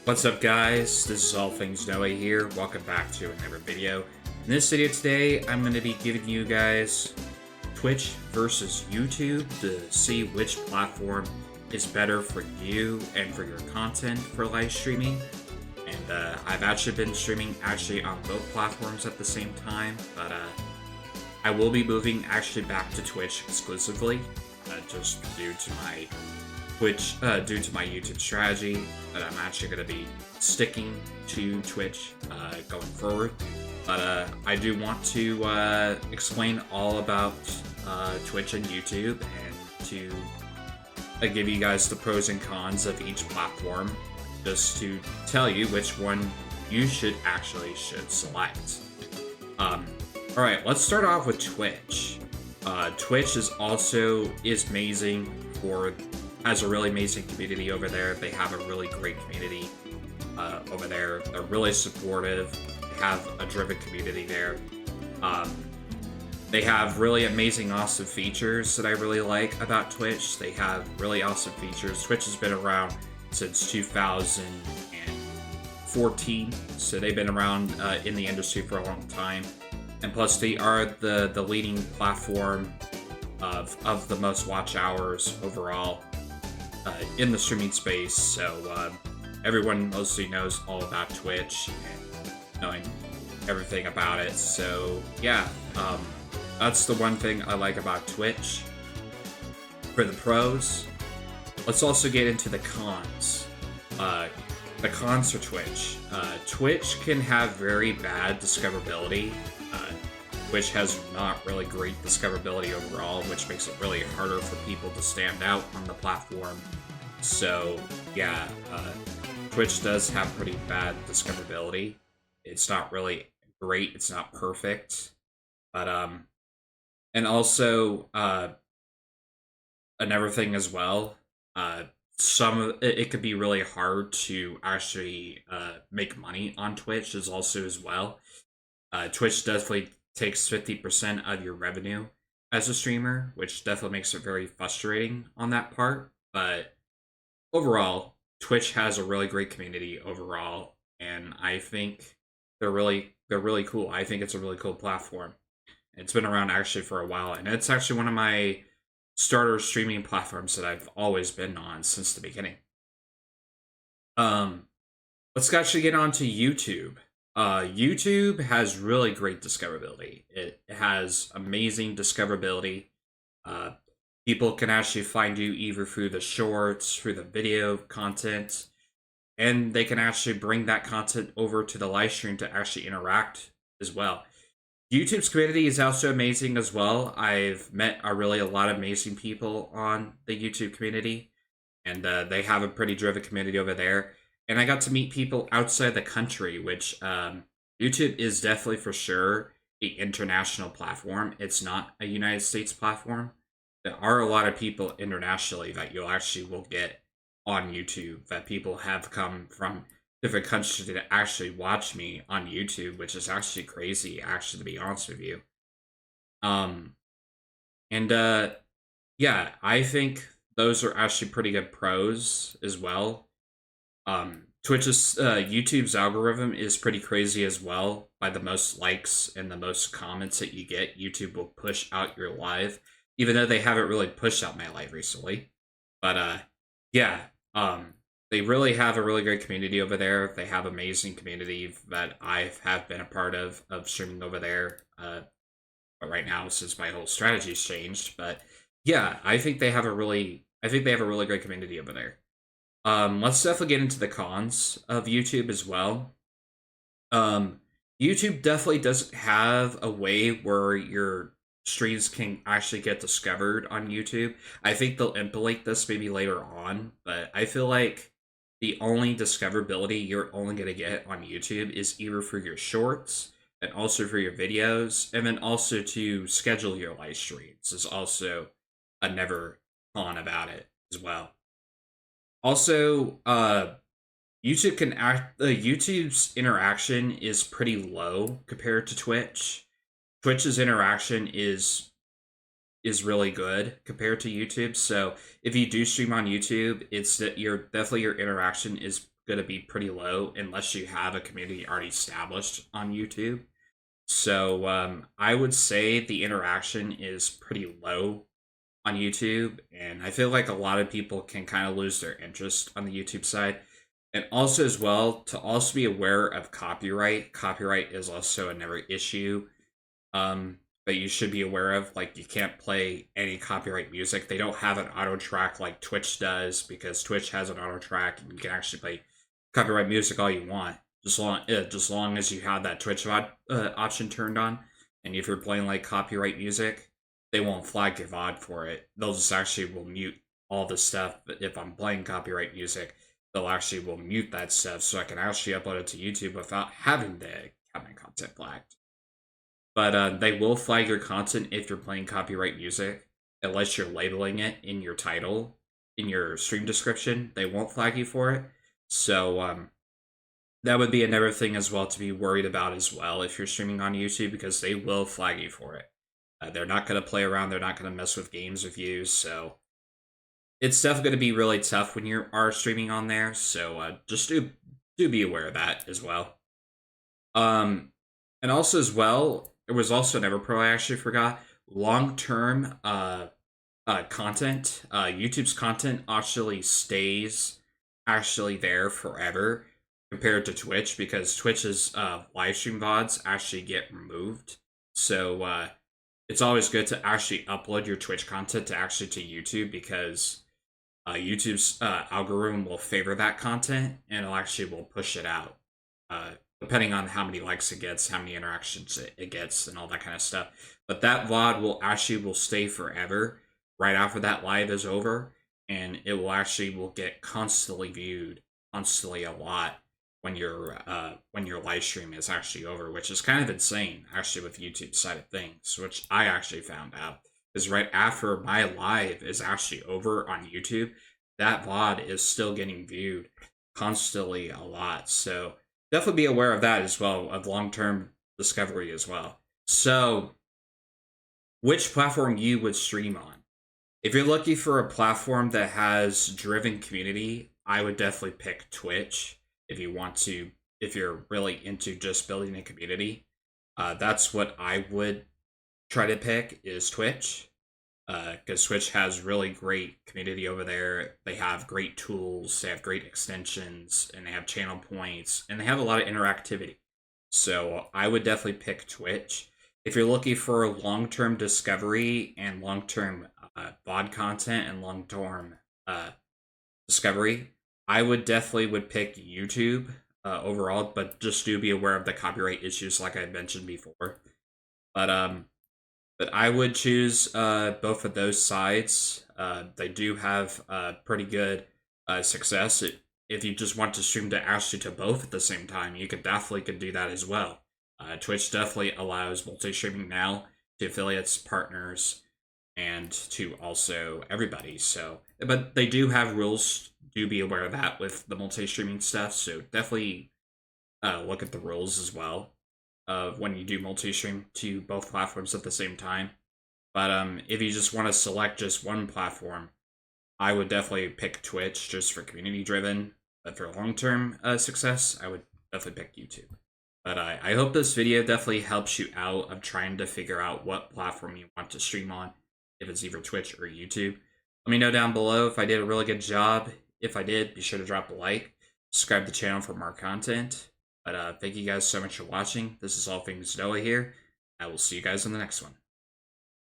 What's up, guys? This is All Things Noah here. Welcome back to another video. In this video today, I'm going to be giving you guys Twitch versus YouTube to see which platform is better for you and for your content for live streaming. And I've actually been streaming on both platforms at the same time, but I will be moving back to Twitch exclusively, just due to my YouTube strategy, that I'm actually going to be sticking to Twitch going forward. But I do want to explain all about Twitch and YouTube, and to give you guys the pros and cons of each platform, just to tell you which one you should select. Alright, let's start off with Twitch. Twitch is amazing has a really amazing community over there. They have a really great community over there. They're really supportive. They have a driven community there. They have really amazing, awesome features that I really like about Twitch. They have really awesome features. Twitch has been around since 2014, so they've been around in the industry for a long time. And plus, they are the leading platform of the most watch hours overall in the streaming space. So everyone mostly knows all about Twitch and knowing everything about it. So yeah, that's the one thing I like about Twitch. For the pros, let's also get into the cons. The cons for Twitch. Twitch can have very bad discoverability. Twitch has not really great discoverability overall, which makes it really harder for people to stand out on the platform. So yeah, Twitch does have pretty bad discoverability. It's not really great. It's not perfect. But and also another thing as well. It could be really hard to actually make money on Twitch as well. Twitch definitely takes 50% of your revenue as a streamer, which definitely makes it very frustrating on that part. But overall, Twitch has a really great community overall, and I think they're really cool. I think it's a really cool platform. It's been around actually for a while, and it's actually one of my starter streaming platforms that I've always been on since the beginning. Let's actually get on to YouTube. YouTube has really great discoverability. It has amazing discoverability. People can actually find you either through the shorts, through the video content, and they can actually bring that content over to the live stream to actually interact as well. YouTube's community is also amazing as well. I've met a lot of amazing people on the YouTube community, and they have a pretty driven community over there. And I got to meet people outside the country, which YouTube is definitely for sure an international platform. It's not a United States platform. There are a lot of people internationally that will get on YouTube, that people have come from different countries to actually watch me on YouTube, which is actually crazy, actually, to be honest with you. Yeah, I think those are actually pretty good pros as well. YouTube's algorithm is pretty crazy as well. By the most likes and the most comments that you get, YouTube will push out your live, even though they haven't really pushed out my live recently. But yeah, they really have a really great community over there. They have amazing community that I have been a part of streaming over there. But right now, since my whole strategy's changed, but yeah, I think they have a really great community over there. Let's definitely get into the cons of YouTube as well. YouTube definitely doesn't have a way where your streams can actually get discovered on YouTube. I think they'll implement this maybe later on, but I feel like the only discoverability you're only going to get on YouTube is either for your shorts and also for your videos, and then also to schedule your live streams is also another con about it as well. Also, YouTube's interaction is pretty low compared to Twitch. Twitch's interaction is is really good compared to YouTube. So if you do stream on YouTube, it's that your interaction is going to be pretty low unless you have a community already established on YouTube. So I would say the interaction is pretty low on YouTube, and I feel like a lot of people can kind of lose their interest on the YouTube side. And also, as well, to also be aware of copyright. Copyright is also another issue that you should be aware of. Like, you can't play any copyright music. They don't have an auto track like Twitch does, because Twitch has an auto track, and you can actually play copyright music all you want, just long as you have that Twitch option turned on. And if you're playing like copyright music, they won't flag your VOD for it. They'll just actually will mute all the stuff. But if I'm playing copyright music, they'll actually will mute that stuff, so I can actually upload it to YouTube without having to have my content flagged. But they will flag your content if you're playing copyright music, unless you're labeling it in your title, in your stream description. They won't flag you for it. So that would be another thing as well to be worried about as well if you're streaming on YouTube, because they will flag you for it. They're not going to play around. They're not going to mess with games with you. So it's definitely going to be really tough when you are streaming on there. So just do be aware of that as well. And also as well, there was also another pro I actually forgot. Long-term content. YouTube's content actually stays there forever compared to Twitch, because Twitch's live stream VODs actually get removed. So it's always good to actually upload your Twitch content to YouTube, because YouTube's algorithm will favor that content, and it'll actually will push it out, depending on how many likes it gets, how many interactions it gets, and all that kind of stuff. But that VOD will stay forever right after that live is over, and it will get constantly viewed, constantly a lot, when your live stream is actually over, which is kind of insane actually with YouTube side of things, which I actually found out. Is right after my live is actually over on YouTube, that VOD is still getting viewed constantly a lot. So definitely be aware of that as well, of long-term discovery as well. So which platform you would stream on? If you're looking for a platform that has driven community, I would definitely pick Twitch. If you're really into just building a community, that's what I would try to pick, is Twitch, because Twitch has really great community over there. They have great tools, they have great extensions, and they have channel points, and they have a lot of interactivity. So I would definitely pick Twitch. If you're looking for long-term discovery and long-term VOD content and long-term discovery, I would definitely pick YouTube overall, but just do be aware of the copyright issues like I mentioned before. But I would choose both of those sides. They do have pretty good success. If you just want to stream to both at the same time, you could do that as well. Twitch definitely allows multi-streaming now to affiliates, partners, and to also everybody. So, but they do have rules. Do be aware of that with the multi-streaming stuff. So definitely look at the rules as well of when you do multi-stream to both platforms at the same time. But if you just want to select just one platform, I would definitely pick Twitch just for community-driven. But for long-term success, I would definitely pick YouTube. But I hope this video definitely helps you out of trying to figure out what platform you want to stream on, if it's either Twitch or YouTube. Let me know down below if I did a really good job. If I did, be sure to drop a like, subscribe to the channel for more content. But thank you guys so much for watching. This is All Things Noah here. I will see you guys in the next one.